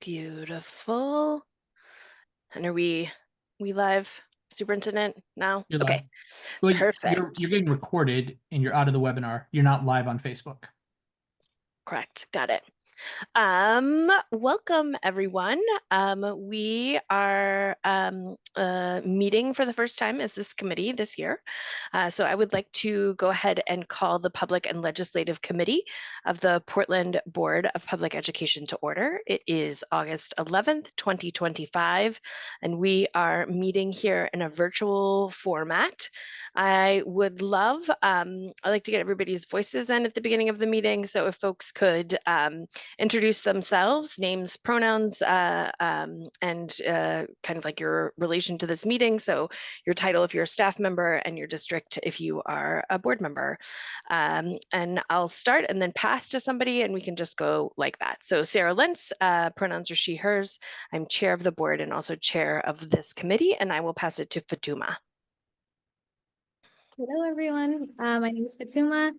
Beautiful. And are we live, Superintendent, now? You're live. Okay, Well, you're perfect. getting recorded and you're out of the webinar. You're not live on Facebook. Correct. Got it. Welcome everyone. We are meeting for the first time as this committee this year. So I would like to go ahead and call the Public and Legislative Committee of the Portland Board of Public Education to order. It is August 11th, 2025, and we are meeting here in a virtual format. I would love, I like to get everybody's voices in at the beginning of the meeting. So if folks could introduce themselves, names, pronouns, and kind of like your relation to this meeting. So your title if you're a staff member and your district if you are a board member. And I'll start and then pass to somebody and we can just go like that. So Sarah Lentz, pronouns are she, hers. I'm chair of the board and also chair of this committee, and I will pass it to Fatuma. Hello, everyone. My name is Fatuma.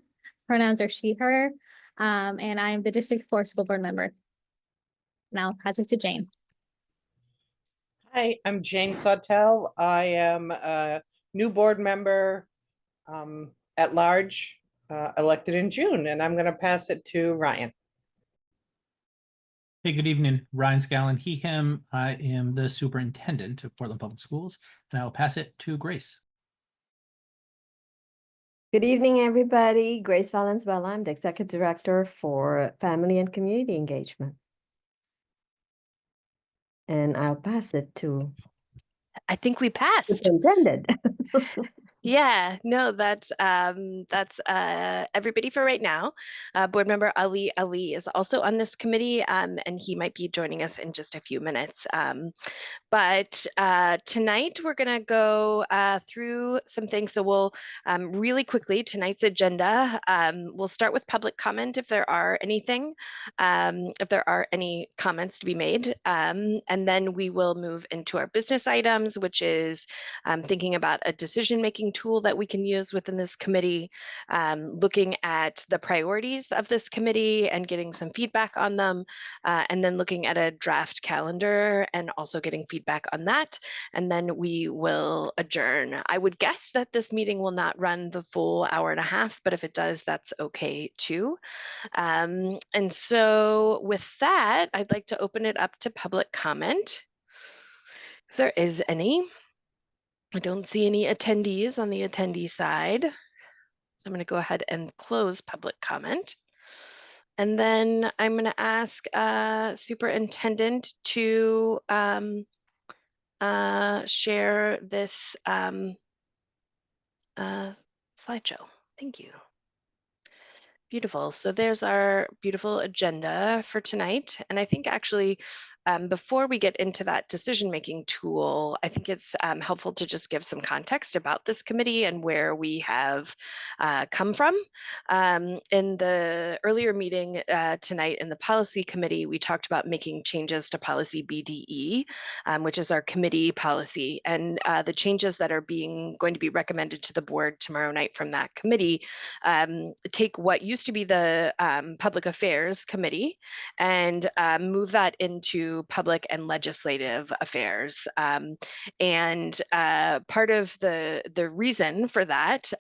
Pronouns are she, her, and I'm the District 4 School Board member. Now I'll pass it to Jane. Hi, I'm Jane Sawtell. I am a new board member at large, elected in June, and I'm going to pass it to Ryan. Hey, good evening. Ryan Scallon, he, him. I am the superintendent of Portland Public Schools, and I will pass it to Grace. Good evening, everybody. Grace Valenzuela. I'm the Executive Director for Family and Community Engagement. And I'll pass it to I think we passed. Superintendent. Yeah, no, that's everybody for right now. Board member Ali is also on this committee, and he might be joining us in just a few minutes. But tonight we're going to go through some things. So we'll really quickly, tonight's agenda, we'll start with public comment if there are anything, if there are any comments to be made. And then we will move into our business items, which is thinking about a decision-making tool that we can use within this committee, looking at the priorities of this committee and getting some feedback on them, and then looking at a draft calendar and also getting feedback on that. And then we will adjourn. I would guess that this meeting will not run the full hour and a half, but if it does, that's okay too. And so with that, I'd like to open it up to public comment, if there is any. I don't see any attendees on the attendee side. So I'm going to go ahead and close public comment. And then I'm going to ask Superintendent to share this slideshow. Thank you. Beautiful. So there's our beautiful agenda for tonight. And I think actually, before we get into that decision-making tool, I think it's helpful to just give some context about this committee and where we have come from. In the earlier meeting tonight in the policy committee, we talked about making changes to policy BDE, which is our committee policy. And the changes that are going to be recommended to the board tomorrow night from that committee take what used to be the Public Affairs Committee and move that into Public and Legislative Affairs. And part of the reason for that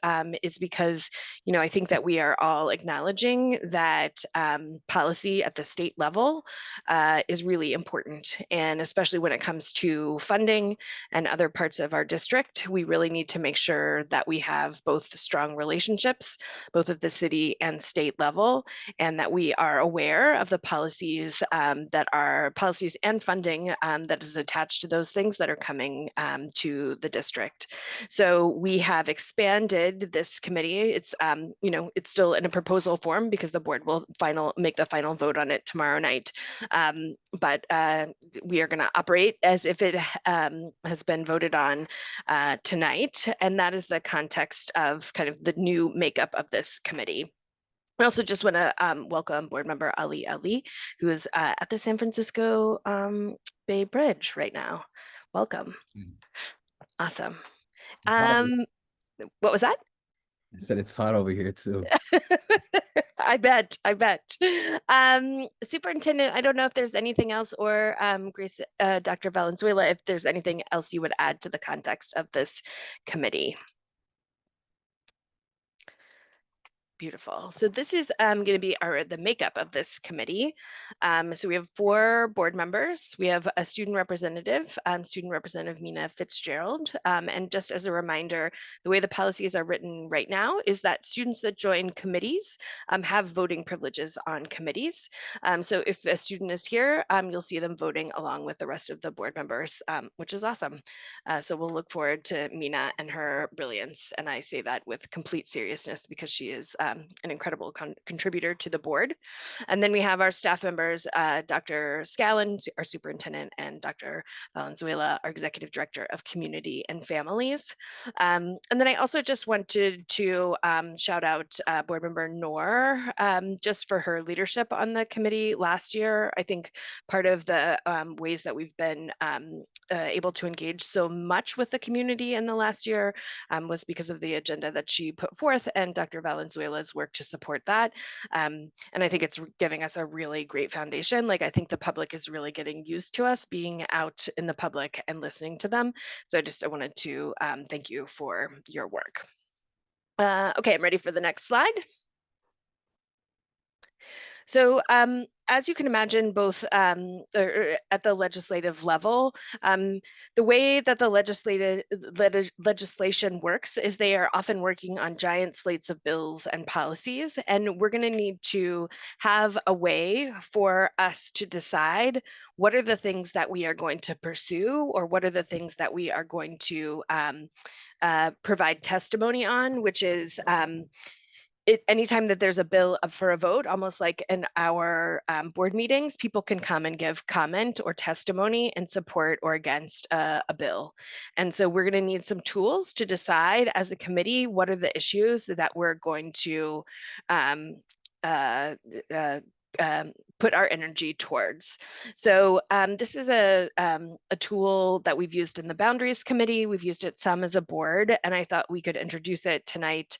is because, you know, I think that we are all acknowledging that policy at the state level is really important. And especially when it comes to funding and other parts of our district, we really need to make sure that we have both strong relationships, both at the city and state level, and that we are aware of the policies that are policies and funding that is attached to those things that are coming to the district. So we have expanded this committee. It's you know, it's still in a proposal form because the board will make the final vote on it tomorrow night. But we are going to operate as if it has been voted on tonight, and that is the context of kind of the new makeup of this committee. I also just want to welcome board member Ali, who is at the San Francisco Bay Bridge right now. Welcome. Awesome. What was that? I said it's hot over here too. I bet. Superintendent, I don't know if there's anything else, or Grace, Dr. Valenzuela, if there's anything else you would add to the context of this committee. Beautiful. So this is going to be the makeup of this committee. So we have 4 board members. We have a student Representative Mina Fitzgerald. And just as a reminder, the way the policies are written right now is that students that join committees have voting privileges on committees. So if a student is here, you'll see them voting along with the rest of the board members, which is awesome. So we'll look forward to Mina and her brilliance. And I say that with complete seriousness because she is an incredible contributor to the board. And then we have our staff members, Dr. Scallon, our superintendent, and Dr. Valenzuela, our executive director of community and families. And then I also just wanted to shout out board member Noor, just for her leadership on the committee last year. I think part of the ways that we've been able to engage so much with the community in the last year was because of the agenda that she put forth and Dr. Valenzuela's work to support that. And I think it's giving us a really great foundation. Like, I think the public is really getting used to us being out in the public and listening to them. So I wanted to thank you for your work. Okay, I'm ready for the next slide. So as you can imagine, both at the legislative level, the way that the legislation works is they are often working on giant slates of bills and policies, and we're going to need to have a way for us to decide what are the things that we are going to pursue, or what are the things that we are going to provide testimony on, which is anytime that there's a bill up for a vote, almost like in our board meetings, people can come and give comment or testimony in support or against a bill. And so we're going to need some tools to decide as a committee what are the issues that we're going to put our energy towards. So this is a tool that we've used in the Boundaries Committee. We've used it some as a board, and I thought we could introduce it tonight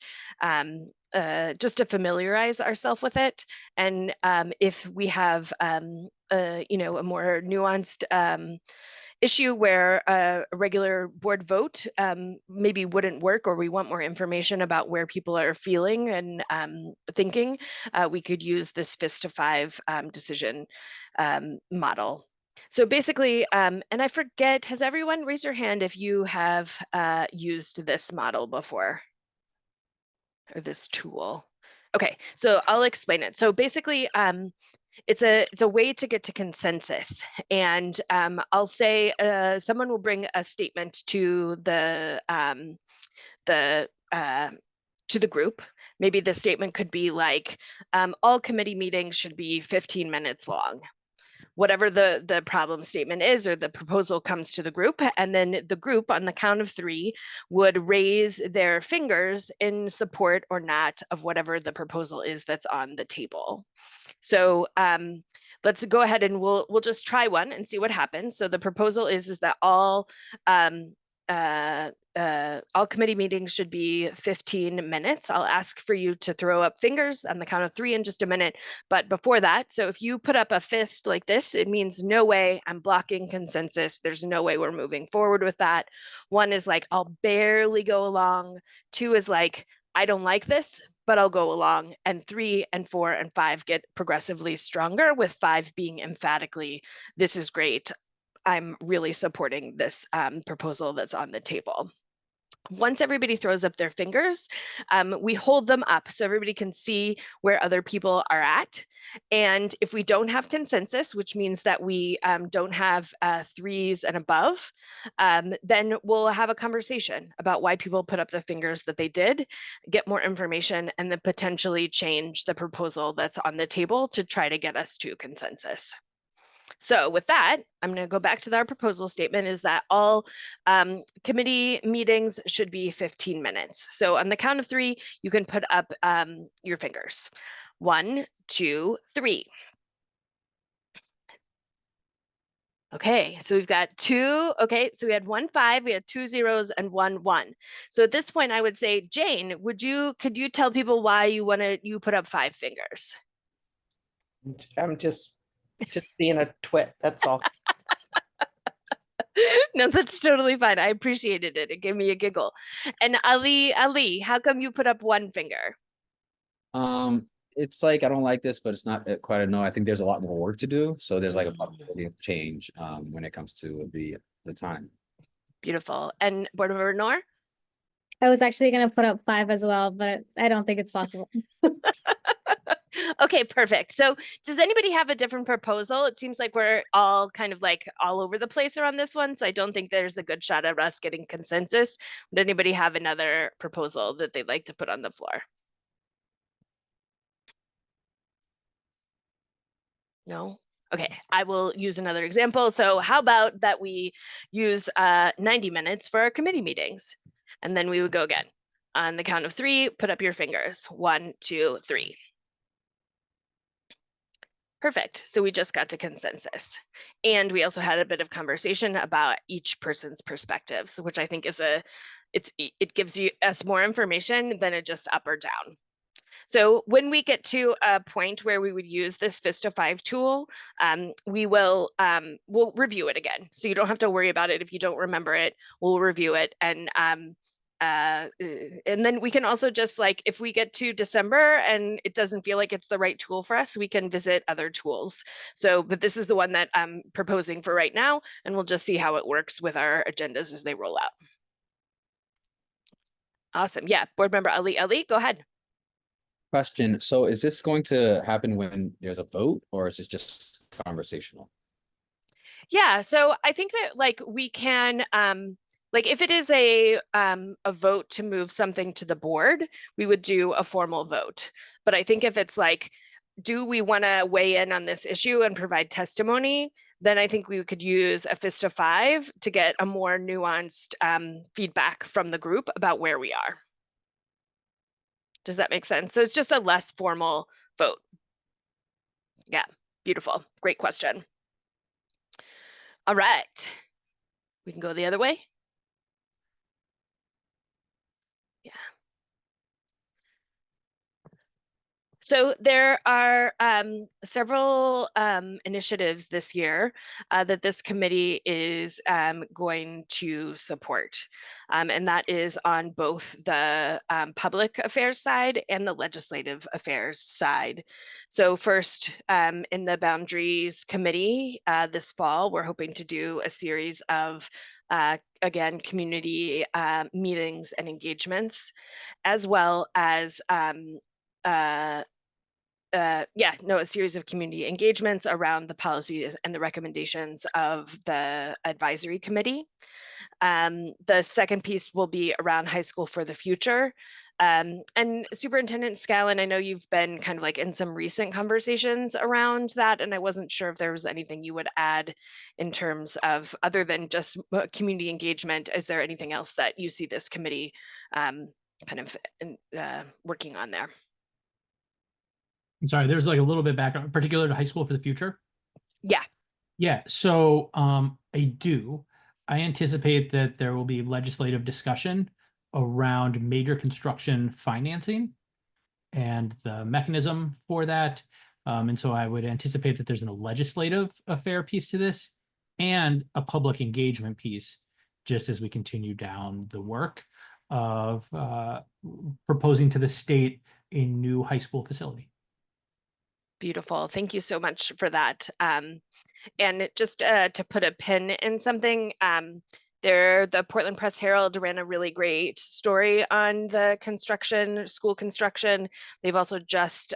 just to familiarize ourselves with it. And if we have a more nuanced issue where a regular board vote maybe wouldn't work, or we want more information about where people are feeling and thinking, we could use this FIST to 5 decision model. So basically, and I forget, has everyone raised your hand if you have used this model before? Or this tool? Okay, so I'll explain it. So basically, it's a way to get to consensus, and I'll say someone will bring a statement to the group. Maybe the statement could be like, all committee meetings should be 15 minutes long. Whatever the problem statement is, or the proposal comes to the group, and then the group on the count of 3 would raise their fingers in support or not of whatever the proposal is that's on the table. So let's go ahead and we'll just try one and see what happens. So the proposal is that all committee meetings should be 15 minutes. I'll ask for you to throw up fingers on the count of 3 in just a minute. But before that, so if you put up a fist like this, it means no way, I'm blocking consensus. There's no way we're moving forward with that. 1 is like, I'll barely go along. 2 is like, I don't like this, but I'll go along. And 3 and 4 and 5 get progressively stronger, with 5 being emphatically, this is great. I'm really supporting this proposal that's on the table. Once everybody throws up their fingers, we hold them up so everybody can see where other people are at. And if we don't have consensus, which means that we don't have 3s and above, then we'll have a conversation about why people put up the fingers that they did, get more information, and then potentially change the proposal that's on the table to try to get us to consensus. So with that, I'm going to go back to our proposal statement, is that all committee meetings should be 15 minutes. So on the count of 3, you can put up your fingers. 1, 2, 3. Okay, so we've got 2. Okay, so we had 1 5, we had 2 zeros and 1 1. So at this point, I would say, Jane, could you tell people why you put up 5 fingers? I'm just being a twit, that's all. No, that's totally fine. I appreciated it. It gave me a giggle. And Ali, how come you put up 1 finger? It's like I don't like this, but it's not quite a no. I think there's a lot more work to do, so there's like a Mm. possibility of change when it comes to the time. Beautiful. And Board Member Noor? I was actually gonna put up 5 as well, but I don't think it's possible. Okay, perfect. So does anybody have a different proposal? It seems like we're all kind of like all over the place around this one, so I don't think there's a good shot at us getting consensus. Would anybody have another proposal that they'd like to put on the floor? No? Okay, I will use another example. So how about that we use 90 minutes for our committee meetings? And then we would go again. On the count of 3, put up your fingers. 1, 2, 3. Perfect. So we just got to consensus. And we also had a bit of conversation about each person's perspectives, which I think is it gives us more information than a just up or down. So when we get to a point where we would use this Vista 5 tool, we'll review it again. So you don't have to worry about it if you don't remember it. We'll review it, and then we can also just, like, if we get to December and it doesn't feel like it's the right tool for us, we can visit other tools. So, but this is the one that I'm proposing for right now, and we'll just see how it works with our agendas as they roll out. Awesome. Yeah, Board Member Ali, go ahead. Question. So is this going to happen when there's a vote, or is it just conversational? Yeah, so I think that, like, we can, like, if it is a vote to move something to the board, we would do a formal vote. But I think if it's like, do we want to weigh in on this issue and provide testimony, then I think we could use a Vista 5 to get a more nuanced feedback from the group about where we are. Does that make sense? So it's just a less formal vote. Yeah, beautiful. Great question. All right. We can go the other way. Yeah. So there are several initiatives this year that this committee is going to support. And that is on both the public affairs side and the legislative affairs side. So first, in the Boundaries Committee this fall, we're hoping to do a series of, again, community meetings and engagements, as well as a series of community engagements around the policies and the recommendations of the advisory committee. The second piece will be around High School for the Future. And Superintendent Scallon, I know you've been kind of like in some recent conversations around that, and I wasn't sure if there was anything you would add in terms of, other than just community engagement, is there anything else that you see this committee kind of working on there? I'm sorry, there's like a little bit background, particular to High School for the Future. Yeah. Yeah, so I anticipate that there will be legislative discussion around major construction financing and the mechanism for that. And so I would anticipate that there's a legislative affair piece to this and a public engagement piece, just as we continue down the work of proposing to the state a new high school facility. Beautiful. Thank you so much for that. And just to put a pin in something, the Portland Press Herald ran a really great story on the school construction. They've also just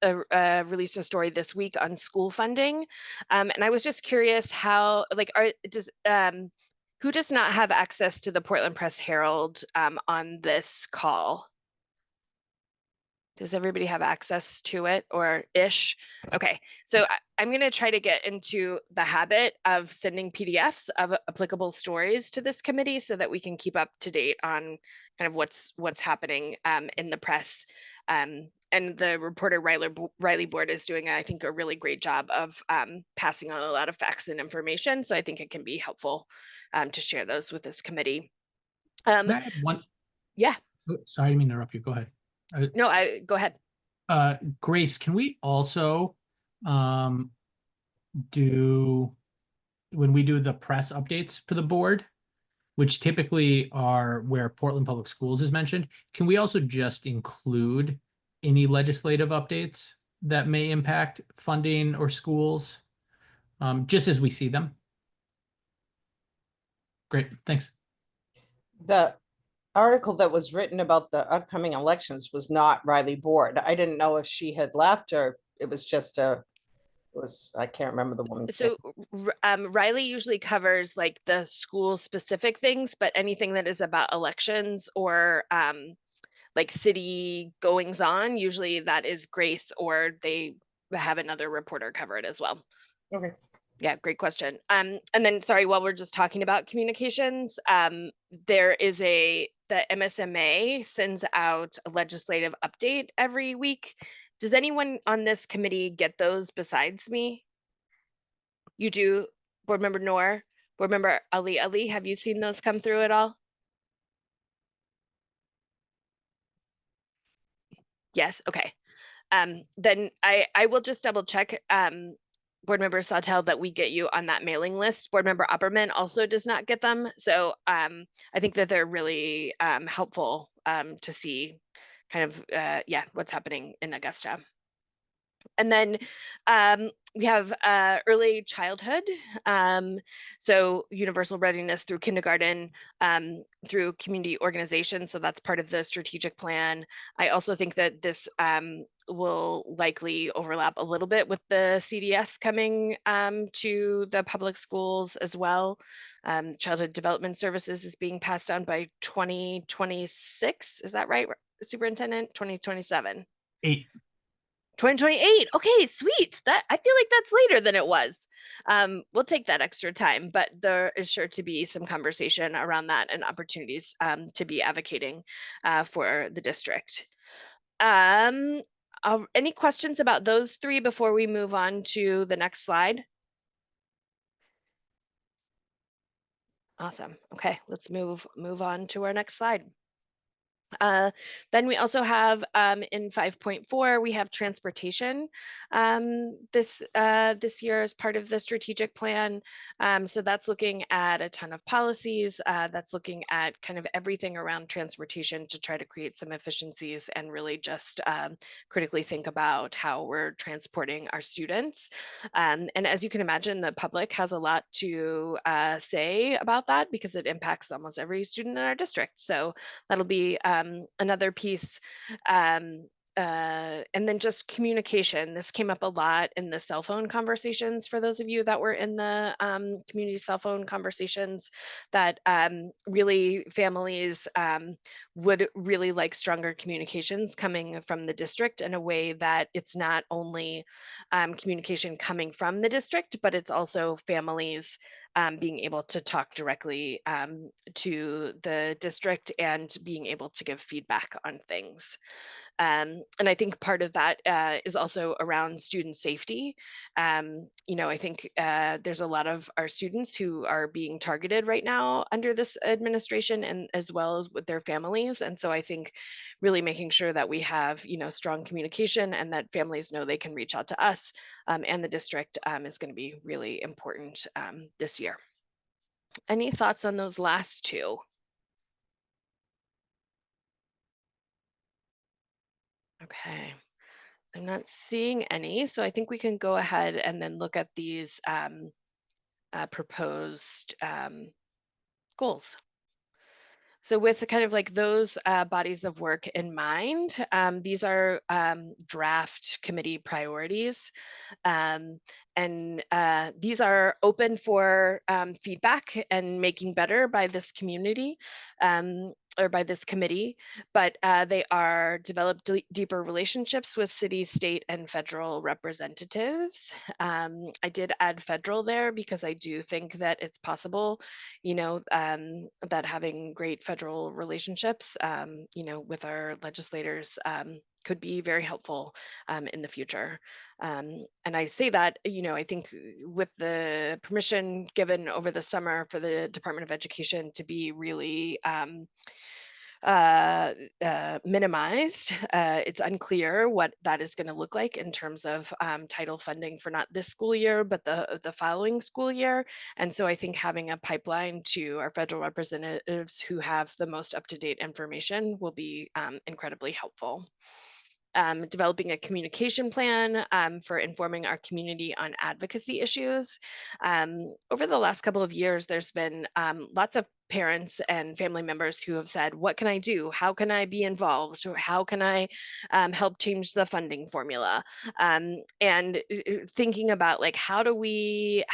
released a story this week on school funding. And I was just curious how, like, who does not have access to the Portland Press Herald on this call? Does everybody have access to it, or ish? Okay, so I'm going to try to get into the habit of sending PDFs of applicable stories to this committee so that we can keep up to date on kind of what's happening in the press and the reporter Riley Board is doing, I think, a really great job of passing on a lot of facts and information. So I think it can be helpful to share those with this committee. Can I add one? Yeah, Oh, sorry, I didn't mean to interrupt you. Go ahead. no, go ahead. Grace, can we also do, when we do the press updates for the board, which typically are where Portland Public Schools is mentioned, can we also just include any legislative updates that may impact funding or schools, just as we see them? Great, thanks. The article that was written about the upcoming elections was not Riley Board. I didn't know if she had left or it was just I can't remember the woman's name. So Riley usually covers like the school specific things, but anything that is about elections or like city goings on, usually that is Grace, or they have another reporter cover it as well. Okay. Yeah, great question. And then sorry, while we're just talking about communications, there is the MSMA sends out a legislative update every week. Does anyone on this committee get those besides me? You do, Board Member Noor, Board Member Ali, have you seen those come through at all? Yes, okay. Then I will just double check, Board Member Sawtelle, that we get you on that mailing list. Board Member Opperman also does not get them. So I think that they're really helpful to see kind of, yeah, what's happening in Augusta. And then we have early childhood. So universal readiness through kindergarten, through community organization. So that's part of the strategic plan. I also think that this will likely overlap a little bit with the CDS coming to the public schools as well. Childhood Development Services is being passed down by 2026. Is that right, Superintendent? 2027. 2028. Okay, sweet. That I feel like that's later than it was. We'll take that extra time, but there is sure to be some conversation around that and opportunities to be advocating for the district. Any questions about those three before we move on to the next slide? Awesome. Okay, let's move on to our next slide. Then we also have in 5.4, we have transportation this year as part of the strategic plan. So that's looking at a ton of policies. That's looking at kind of everything around transportation to try to create some efficiencies and really just critically think about how we're transporting our students. And as you can imagine, the public has a lot to say about that because it impacts almost every student in our district. So that'll be another piece. And then just communication. This came up a lot in the cell phone conversations for those of you that were in the community cell phone conversations, that really families would really like stronger communications coming from the district in a way that it's not only communication coming from the district, but it's also families being able to talk directly to the district and being able to give feedback on things. And I think part of that is also around student safety. You know, I think there's a lot of our students who are being targeted right now under this administration, and as well as with their families. And so I think really making sure that we have, you know, strong communication and that families know they can reach out to us and the district is going to be really important this year. Any thoughts on those last two? Okay, I'm not seeing any, so I think we can go ahead and then look at these proposed goals. So with kind of like those bodies of work in mind, these are draft committee priorities. And these are open for feedback and making better by this community or by this committee, but they are developed deeper relationships with city, state, and federal representatives. I did add federal there because I do think that it's possible, you know, that having great federal relationships, you know, with our legislators could be very helpful in the future. And I say that, I think with the permission given over the summer for the Department of Education to be really minimized. It's unclear what that is going to look like in terms of title funding for not this school year, but the following school year. And so I think having a pipeline to our federal representatives who have the most up-to-date information will be incredibly helpful. Developing a communication plan for informing our community on advocacy issues. Over the last couple of years, there's been lots of parents and family members who have said, what can I do? How can I be involved? Or how can I help change the funding formula? And thinking about like, how do we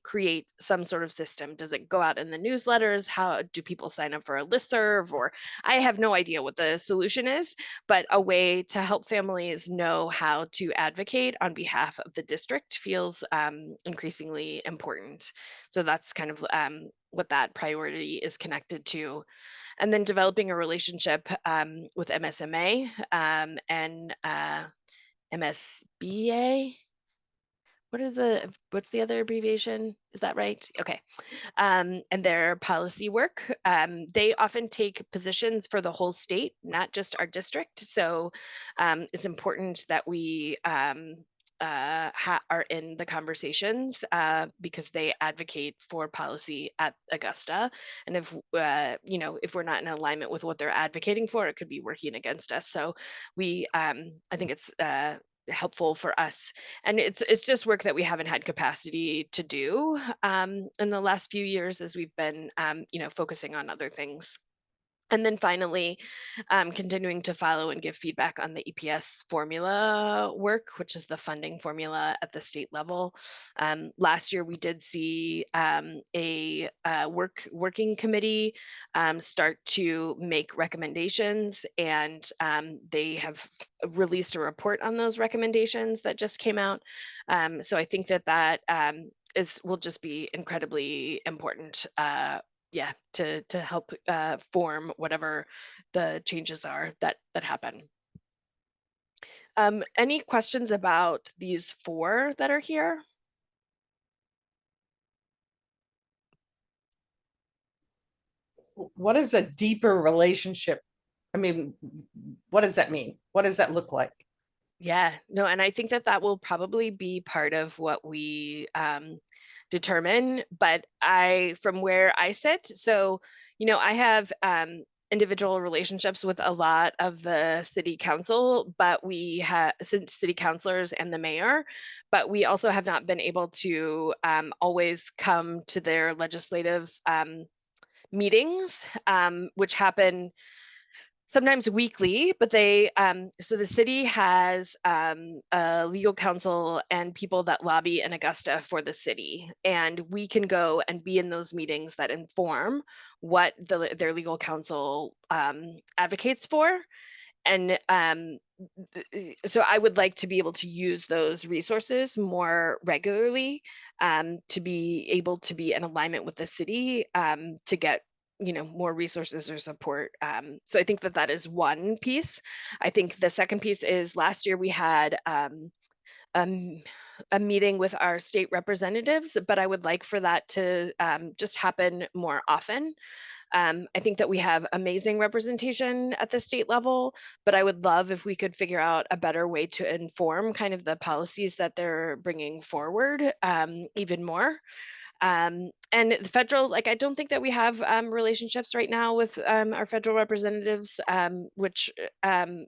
create some sort of system? Does it go out in the newsletters? How do people sign up for a listserv? Or I have no idea what the solution is, but a way to help families know how to advocate on behalf of the district feels increasingly important. So that's kind of what that priority is connected to. And then developing a relationship with MSMA and MSBA. What's the other abbreviation? Is that right? Okay. And their policy work. They often take positions for the whole state, not just our district. So it's important that we are in the conversations because they advocate for policy at Augusta. And if we're not in alignment with what they're advocating for, it could be working against us. So I think it's helpful for us, and it's just work that we haven't had capacity to do in the last few years as we've been focusing on other things. And then finally, continuing to follow and give feedback on the EPS formula work, which is the funding formula at the state level. Last year, we did see a working committee start to make recommendations, and they have released a report on those recommendations that just came out. So I think that will just be incredibly important to help form whatever the changes are that happen. Any questions about these 4 that are here? What is a deeper relationship? I mean, what does that mean? What does that look like? Yeah, no, and I think that will probably be part of what we determine, but from where I sit, so, I have individual relationships with a lot of the city council, but we have city councilors and the mayor, but we also have not been able to always come to their legislative meetings, which happen sometimes weekly, but so the city has a legal counsel and people that lobby in Augusta for the city, and we can go and be in those meetings that inform what their legal counsel advocates for. And so I would like to be able to use those resources more regularly to be able to be in alignment with the city to get more resources or support. So I think that is one piece. I think the second piece is last year we had a meeting with our state representatives, but I would like for that to just happen more often. I think that we have amazing representation at the state level, but I would love if we could figure out a better way to inform kind of the policies that they're bringing forward even more. And the federal, I don't think that we have relationships right now with our federal representatives, which, I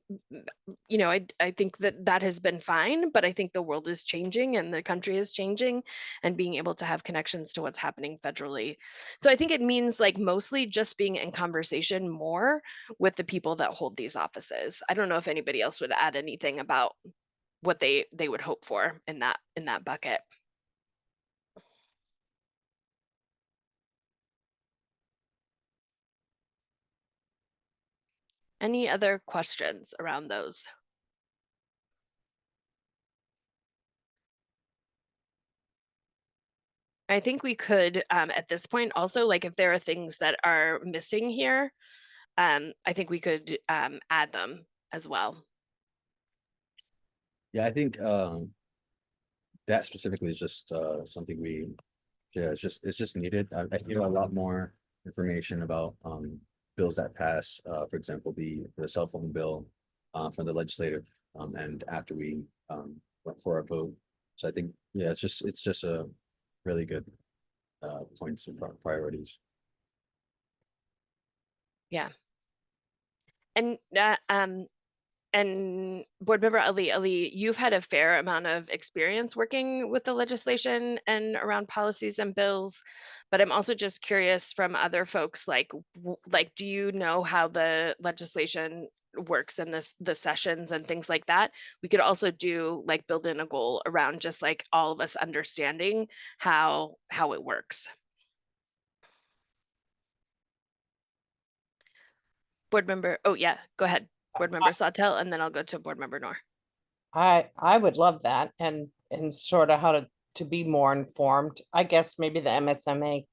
think that has been fine, but I think the world is changing and the country is changing, and being able to have connections to what's happening federally. So I think it means mostly just being in conversation more with the people that hold these offices. I don't know if anybody else would add anything about what they would hope for in that bucket. Any other questions around those? I think we could, at this point, also, if there are things that are missing here, I think we could add them as well. Yeah, I think that specifically is just something yeah, it's just needed. I hear a lot more information about bills that pass, for example, the cell phone bill from the legislative and after we went for a vote. So I think, yeah, it's just a really good points and priorities. Yeah. And Board Member Ali, you've had a fair amount of experience working with the legislation and around policies and bills, but I'm also just curious from other folks, like, do you know how the legislation works in the sessions and things like that? We could also do like build in a goal around just like all of us understanding how it works. Board Member, oh yeah, go ahead. Board Member Sawtelle, and then I'll go to Board Member Noor. I would love that and sort of how to be more informed. I guess maybe the MSMA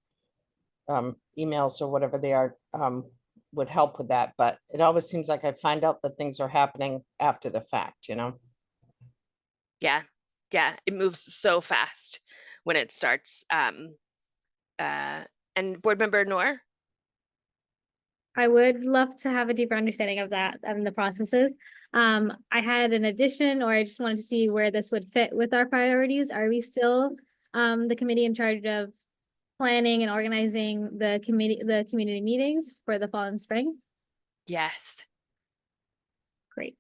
emails or whatever they are would help with that, but it always seems like I find out that things are happening after the fact, you know? Yeah, it moves so fast when it starts. And Board Member Noor? I would love to have a deeper understanding of that and the processes. I had an addition, or I just wanted to see where this would fit with our priorities. Are we still the committee in charge of planning and organizing the community meetings for the fall and spring? Yes. Great.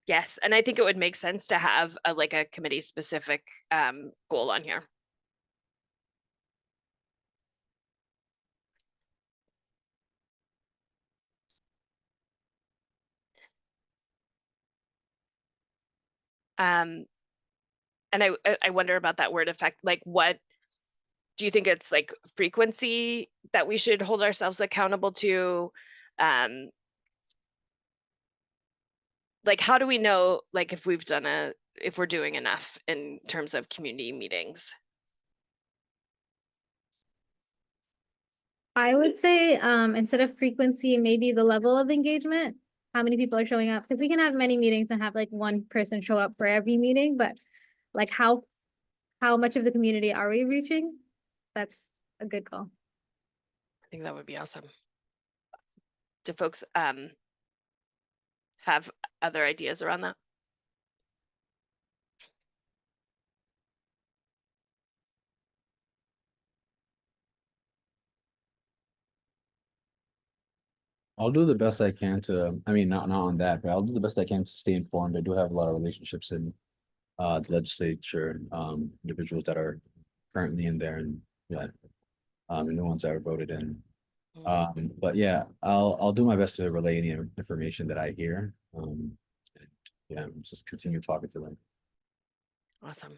Yes, and I think it would make sense to have like a committee specific goal on here. And I wonder about that word effect, like what do you think it's like frequency that we should hold ourselves accountable to? Like how do we know like if we're doing enough in terms of community meetings? I would say instead of frequency, maybe the level of engagement, how many people are showing up, because we can have many meetings and have like one person show up for every meeting, but like how much of the community are we reaching? That's a good call. I think that would be awesome. Do folks have other ideas around that? I'll do the best I can to, I mean, not on that, but I'll do the best I can to stay informed. I do have a lot of relationships in the legislature, individuals that are currently in there and yeah, and the ones that are voted in. But yeah, I'll do my best to relay any information that I hear. And yeah, just continue talking to them. Awesome.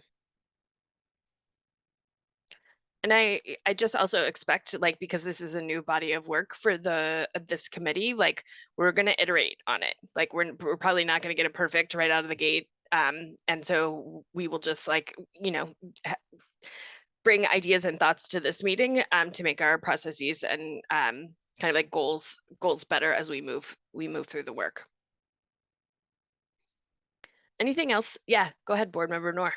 And I just also expect like, because this is a new body of work for this committee, like we're going to iterate on it. Like we're probably not going to get it perfect right out of the gate. And so we will just like, you know, bring ideas and thoughts to this meeting to make our processes and kind of like goals better as we move through the work. Anything else? Yeah, go ahead, Board Member Noor.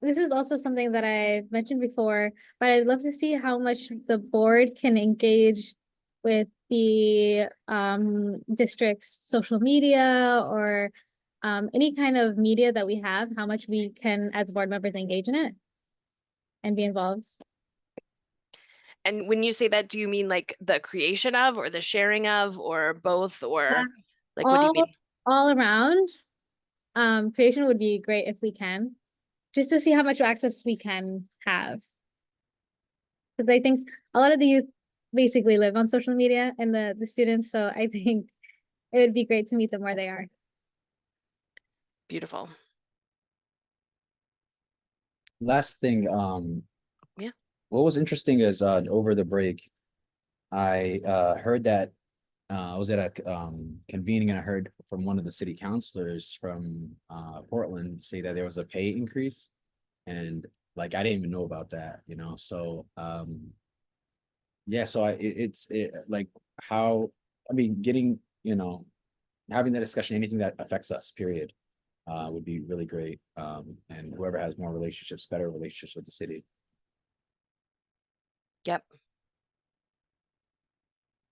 This is also something that I mentioned before, but I'd love to see how much the board can engage with the district's social media or any kind of media that we have, how much we can as board members engage in it and be involved. And when you say that, do you mean like the creation of or the sharing of or both or like what do you mean? All around. Creation would be great if we can, just to see how much access we can have. Because I think a lot of the youth basically live on social media and the students, so I think it would be great to meet them where they are. Beautiful. Last thing, Yeah. what was interesting is over the break, I heard that I was at a convening and I heard from one of the city councilors from Portland say that there was a pay increase, and like I didn't even know about that, you know. So yeah, so it's like how, I mean, getting, you know, having that discussion, anything that affects us, period. would be really great. And whoever has more relationships, better relationships with the city. Yep.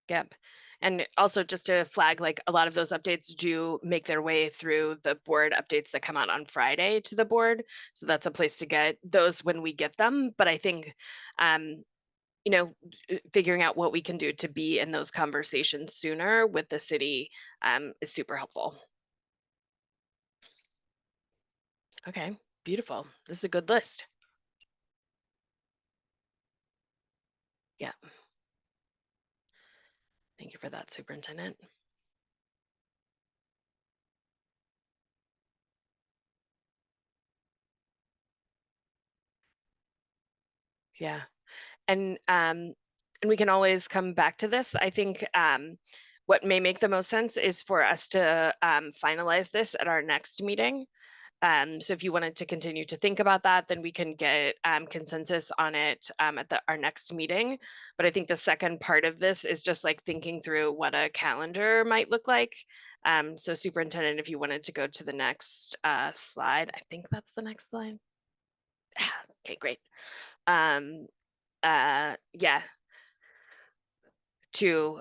Yep. And also just to flag, like a lot of those updates do make their way through the board updates that come out on Friday to the board. So that's a place to get those when we get them. But I think, you know, figuring out what we can do to be in those conversations sooner with the city is super helpful. Okay, beautiful. This is a good list. Yeah. Thank you for that, Superintendent. Yeah. And we can always come back to this. I think what may make the most sense is for us to finalize this at our next meeting. So if you wanted to continue to think about that, then we can get consensus on it at our next meeting. But I think the second part of this is just like thinking through what a calendar might look like. So Superintendent, if you wanted to go to the next slide, I think that's the next slide. Okay, great. Yeah, to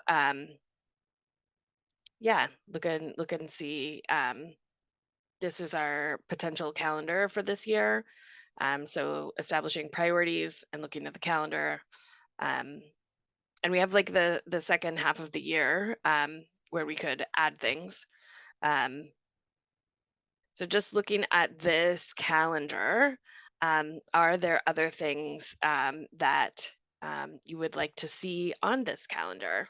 yeah, look and see. This is our potential calendar for this year. So establishing priorities and looking at the calendar. And we have like the second half of the year where we could add things. So just looking at this calendar, are there other things that you would like to see on this calendar?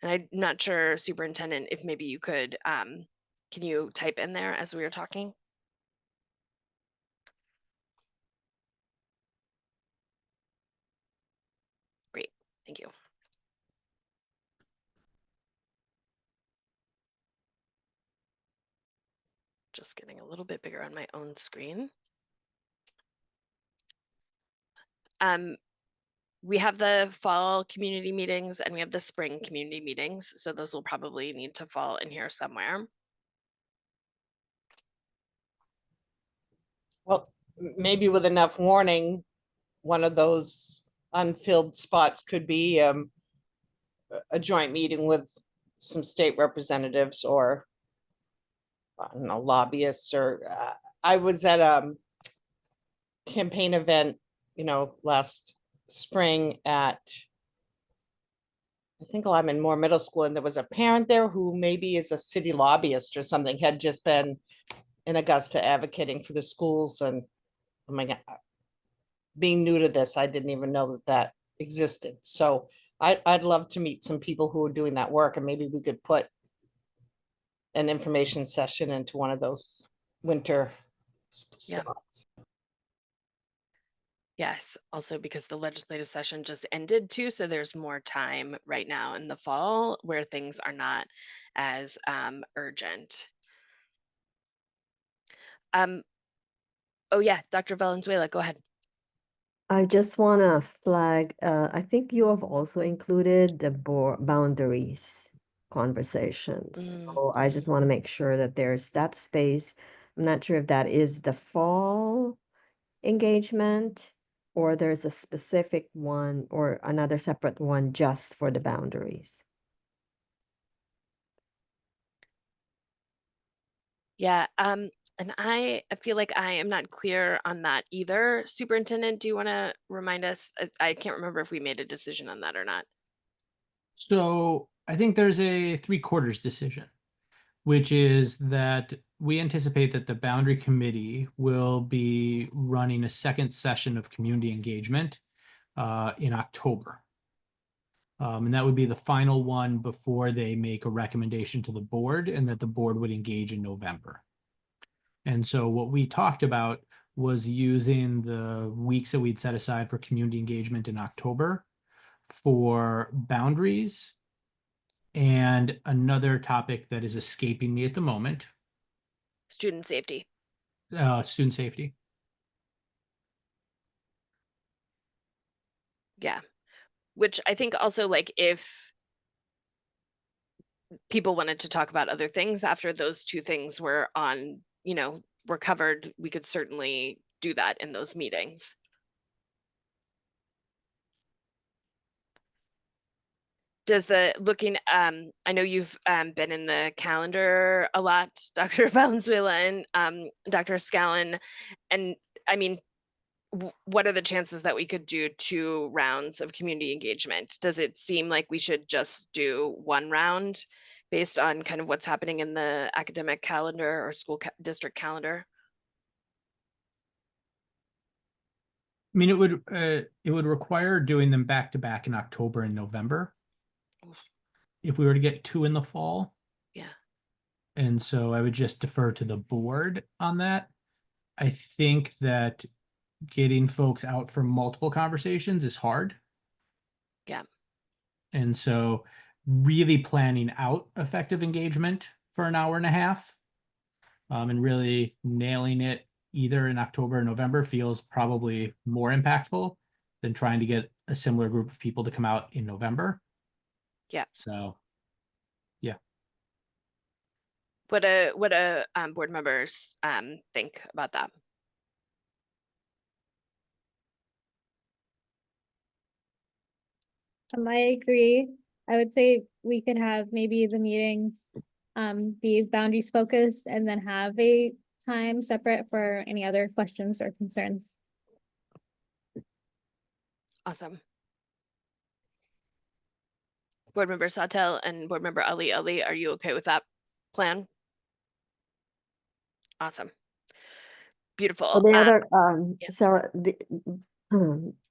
And I'm not sure, Superintendent, if maybe you could, can you type in there as we were talking? Great, thank you. Just getting a little bit bigger on my own screen. We have the fall community meetings and we have the spring community meetings. So those will probably need to fall in here somewhere. Well, maybe with enough warning, one of those unfilled spots could be a joint meeting with some state representatives or I don't know, lobbyists or I was at a campaign event, last spring at I think I'm in Moore Middle School, and there was a parent there who maybe is a city lobbyist or something, had just been in Augusta advocating for the schools. And oh my God, being new to this, I didn't even know that existed. So I'd love to meet some people who are doing that work, and maybe we could put an information session into one of those winter slots. Yes, also because the legislative session just ended too, so there's more time right now in the fall where things are not as urgent. Oh yeah, Dr. Valenzuela, go ahead. I just want to flag, I think you have also included the boundaries conversations. So I just want to make sure that there's that space. I'm not sure if that is the fall engagement or there's a specific one or another separate one just for the boundaries. Yeah, and I feel like I am not clear on that either. Superintendent, do you want to remind us? I can't remember if we made a decision on that or not. So I think there's a 3/4 decision, which is that we anticipate that the boundary committee will be running a second session of community engagement in October. And that would be the final one before they make a recommendation to the board, and that the board would engage in November. And so what we talked about was using the weeks that we'd set aside for community engagement in October for boundaries and another topic that is escaping me at the moment, Student safety. student safety. Yeah, which I think also like if people wanted to talk about other things after those two things were on, were covered, we could certainly do that in those meetings. Does the looking, I know you've been in the calendar a lot, Dr. Valenzuela and Dr. Scallon, and I mean, what are the chances that we could do 2 rounds of community engagement? Does it seem like we should just do 1 round based on kind of what's happening in the academic calendar or school district calendar? I mean, it would require doing them back to back in October and November. Oof. If we were to get 2 in the fall. Yeah. And so I would just defer to the board on that. I think that getting folks out for multiple conversations is hard. Yeah. And so really planning out effective engagement for an hour and a half, and really nailing it either in October or November feels probably more impactful than trying to get a similar group of people to come out in November. Yeah. So, yeah. What do board members think about that? I agree. I would say we could have maybe the meetings be boundaries focused and then have a time separate for any other questions or concerns. Awesome. Board Member Sawtelle and Board Member Ali, are you okay with that plan? Awesome. Beautiful. Well, the other, yeah. Sarah, the,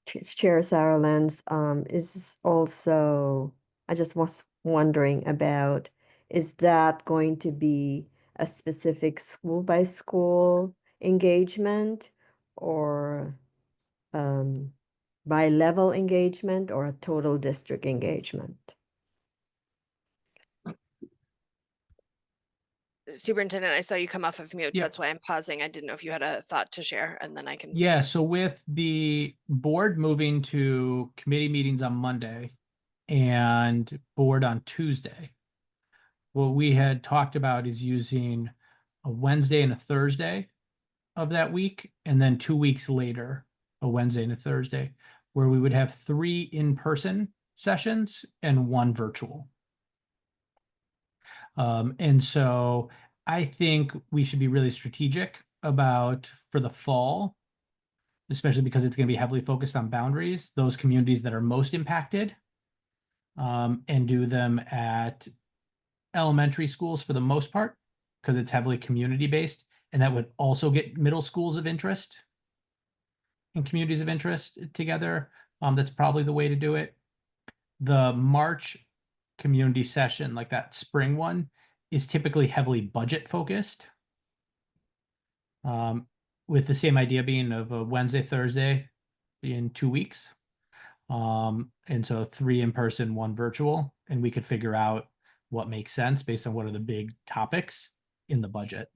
Chair Sarah Lenz, is also, I just was wondering about, is that going to be a specific school by school engagement or by level engagement or a total district engagement? Superintendent, I saw you come off of mute. Yeah. That's why I'm pausing. I didn't know if you had a thought to share, and then I can. Yeah, so with the board moving to committee meetings on Monday and board on Tuesday, what we had talked about is using a Wednesday and a Thursday of that week, and then 2 weeks later, a Wednesday and a Thursday, where we would have 3 in-person sessions and 1 virtual. And so I think we should be really strategic about, for the fall, especially because it's going to be heavily focused on boundaries, those communities that are most impacted, and do them at elementary schools for the most part, because it's heavily community-based, and that would also get middle schools of interest and communities of interest together. That's probably the way to do it. The March community session, like that spring one, is typically heavily budget focused, with the same idea being of a Wednesday, Thursday in 2 weeks. And so 3 in person, 1 virtual, and we could figure out what makes sense based on what are the big topics in the budget.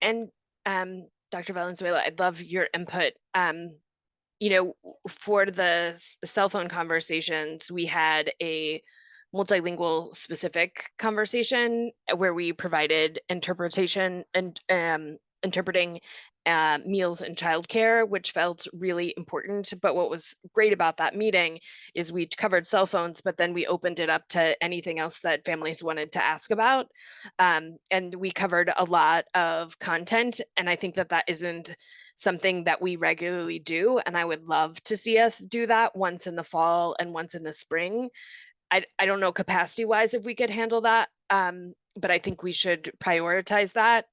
And Dr. Valenzuela, I'd love your input. You know, for the cell phone conversations, we had a multilingual specific conversation where we provided interpretation and interpreting meals and childcare, which felt really important. But what was great about that meeting is we covered cell phones, but then we opened it up to anything else that families wanted to ask about. And we covered a lot of content. And I think that that isn't something that we regularly do. And I would love to see us do that once in the fall and once in the spring. I don't know capacity wise if we could handle that, but I think we should prioritize that.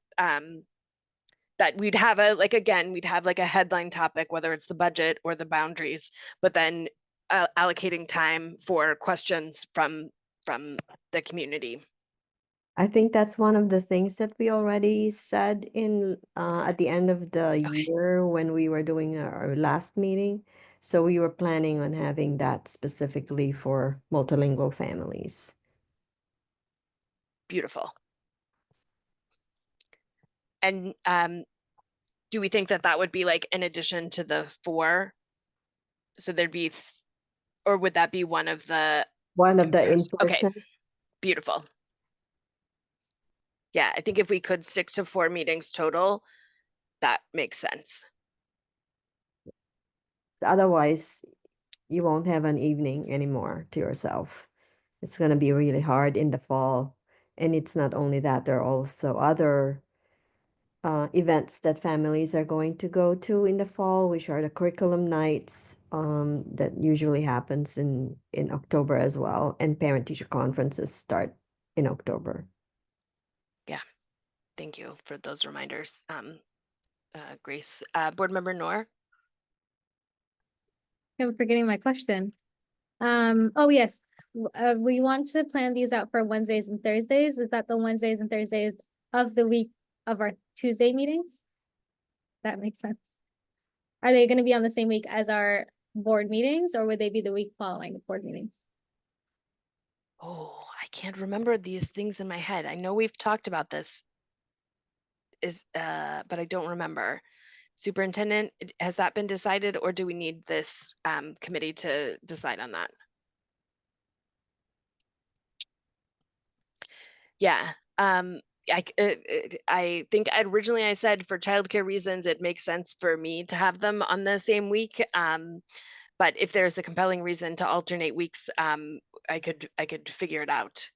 That we'd have a, like, again, we'd have like a headline topic, whether it's the budget or the boundaries, but then allocating time for questions from the community. I think that's one of the things that we already said in at the end of the year when we were doing our last meeting. So we were planning on having that specifically for multilingual families. Beautiful. And do we think that that would be like in addition to the 4? So there'd be, or would that be one of the One of the in-person? Okay, in-person. beautiful. Yeah, I think if we could stick to 4 meetings total, that makes sense. Otherwise, you won't have an evening anymore to yourself. It's going to be really hard in the fall. And it's not only that, there are also other events that families are going to go to in the fall, which are the curriculum nights that usually happens in October as well. And parent-teacher conferences start in October. Thank you for those reminders, Grace. Board Member Noor? I'm forgetting my question. Oh yes, we want to plan these out for Wednesdays and Thursdays. Is that the Wednesdays and Thursdays of the week of our Tuesday meetings? That makes sense. Are they gonna be on the same week as our board meetings, or would they be the week following the board meetings? Oh, I can't remember these things in my head. I know we've talked about this, but I don't remember. Superintendent, has that been decided, or do we need this committee to decide on that? Yeah, I think originally I said for childcare reasons, it makes sense for me to have them on the same week. But if there's a compelling reason to alternate weeks, I could figure it out.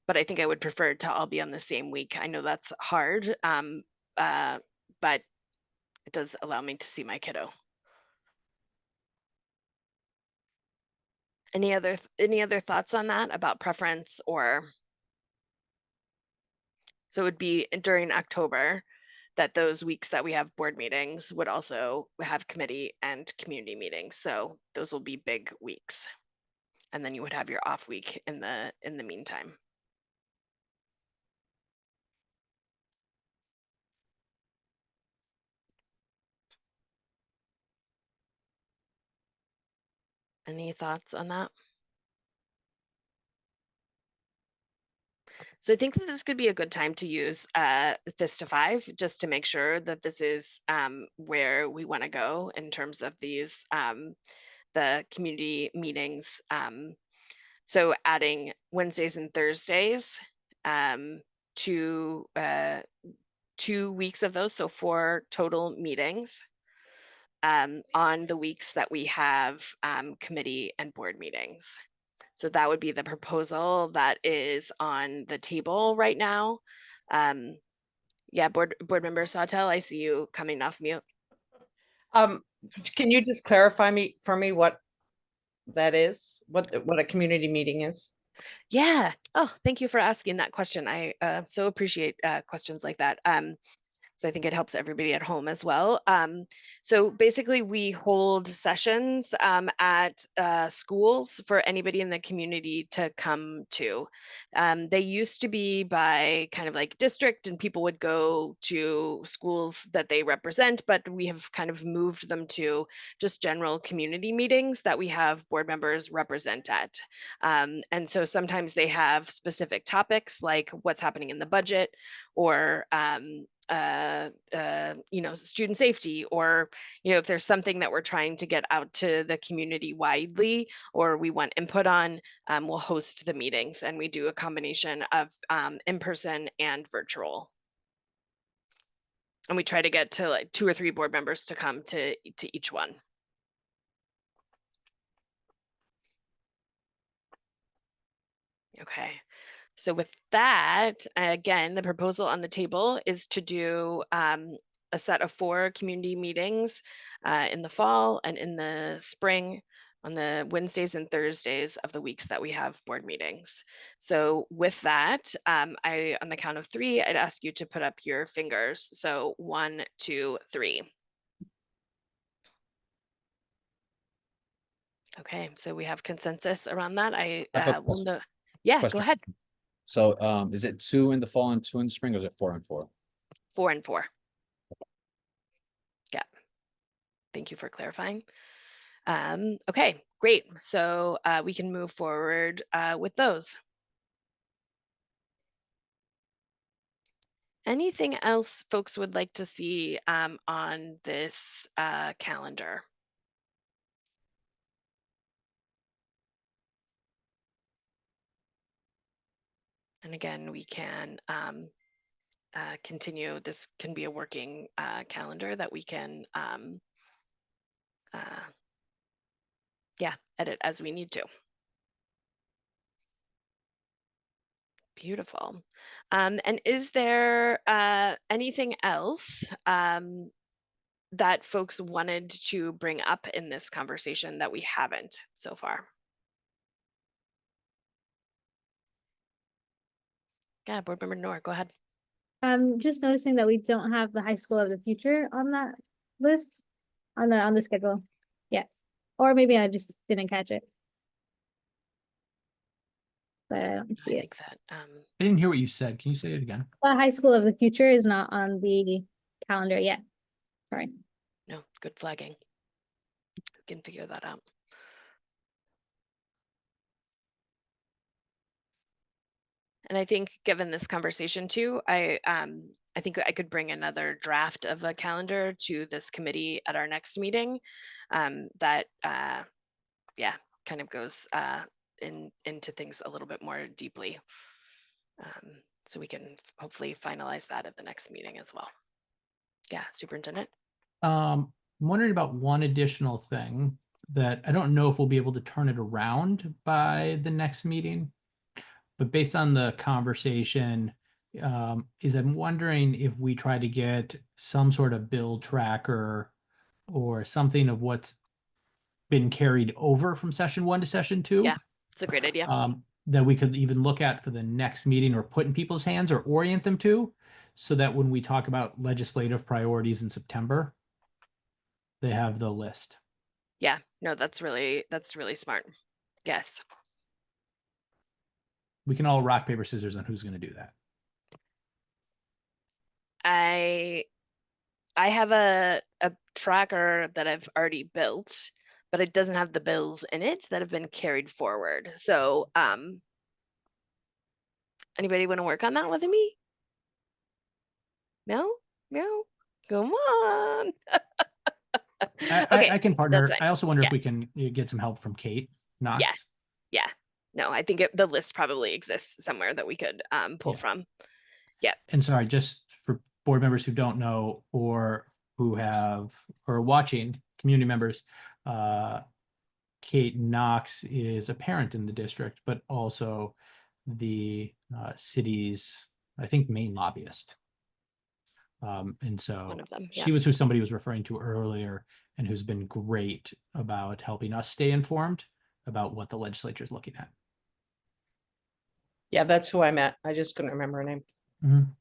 But I think I would prefer to all be on the same week. I know that's hard, but it does allow me to see my kiddo. Any other thoughts on that about preference? Or so it would be during October that those weeks that we have board meetings would also have committee and community meetings. So those will be big weeks. And then you would have your off week in the meantime. Any thoughts on that? So I think that this could be a good time to use FISTA 5 just to make sure that this is where we want to go in terms of these the community meetings. So adding Wednesdays and Thursdays to 2 weeks of those, so 4 total meetings on the weeks that we have committee and board meetings. So that would be the proposal that is on the table right now. Yeah, board member Sawtelle, I see you coming off mute. Can you just clarify for me what that is? What a community meeting is? Yeah. Oh, thank you for asking that question. I so appreciate questions like that. So I think it helps everybody at home as well. So basically, we hold sessions at schools for anybody in the community to come to. They used to be by kind of like district, and people would go to schools that they represent, but we have kind of moved them to just general community meetings that we have board members represent at. And so sometimes they have specific topics like what's happening in the budget, or student safety, or if there's something that we're trying to get out to the community widely, or we want input on, we'll host the meetings, and we do a combination of in-person and virtual. And we try to get to like 2 or 3 board members to come to each one. Okay. So with that, again, the proposal on the table is to do a set of 4 community meetings in the fall and in the spring on the Wednesdays and Thursdays of the weeks that we have board meetings. So with that, on the count of 3, I'd ask you to put up your fingers. So 1, 2, 3. Okay, so we have consensus around that. I have a will know. Yeah, go question. ahead. So, is it 2 in the fall and 2 in the spring, or is it 4 and 4? 4 and 4. Yeah. Thank you for clarifying. Okay, great. So we can move forward with those. Anything else folks would like to see on this calendar? And again, we can continue. This can be a working calendar that we can edit as we need to. Beautiful. And is there anything else that folks wanted to bring up in this conversation that we haven't so far? Yeah, Board Member Noor, go ahead. I'm just noticing that we don't have the high school of the future on that list, on the schedule. Yeah, or maybe I just didn't catch it. But I don't see I it. think that I didn't hear what you said. Can you say it again? The high school of the future is not on the calendar yet. Sorry. no, good flagging. We can figure that out. And I think given this conversation too, I think I could bring another draft of a calendar to this committee at our next meeting that kind of goes into things a little bit more deeply. So we can hopefully finalize that at the next meeting as well. Yeah, Superintendent. I'm wondering about one additional thing that I don't know if we'll be able to turn it around by the next meeting. But based on the conversation, is I'm wondering if we try to get some sort of bill tracker or something of what's been carried over from session 1 to session 2. Yeah, it's a great idea. That we could even look at for the next meeting or put in people's hands or orient them to, so that when we talk about legislative priorities in September, they have the list. Yeah, no, that's really smart. Yes. We can all rock, paper, scissors on who's going to do that. I have a tracker that I've already built, but it doesn't have the bills in it that have been carried forward. So anybody want to work on that with me? No? Come on. Okay, I can partner. fine. I also wonder Yeah. if we can get some help from Kate Knox. Yeah. No, I think the list probably exists somewhere that we could pull Yeah. from. And sorry, just for board members who don't know or who have or are watching, community members, Kate Knox is a parent in the district, but also the city's, I think, main lobbyist. And so One of them. she was who somebody was referring to earlier and who's been great about helping us stay informed about what the legislature is looking at. Yeah, that's who I met. I just couldn't remember her name. Mhm.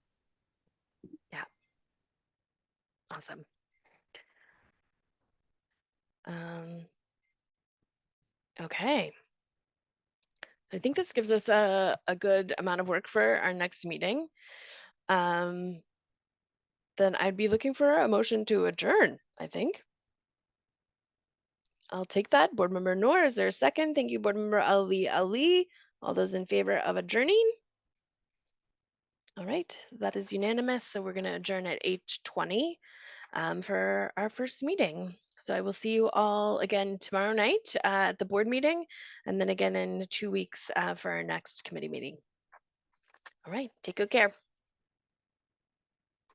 Awesome. Okay. I think this gives us a good amount of work for our next meeting. Then I'd be looking for a motion to adjourn, I think. I'll take that. Board Member Noor, is there a second? Thank you, Board Member Ali. All those in favor of adjourning? All right, that is unanimous. So we're going to adjourn at 8:20 for our first meeting. So I will see you all again tomorrow night at the board meeting, and then again in 2 weeks for our next committee meeting. All right, take good care.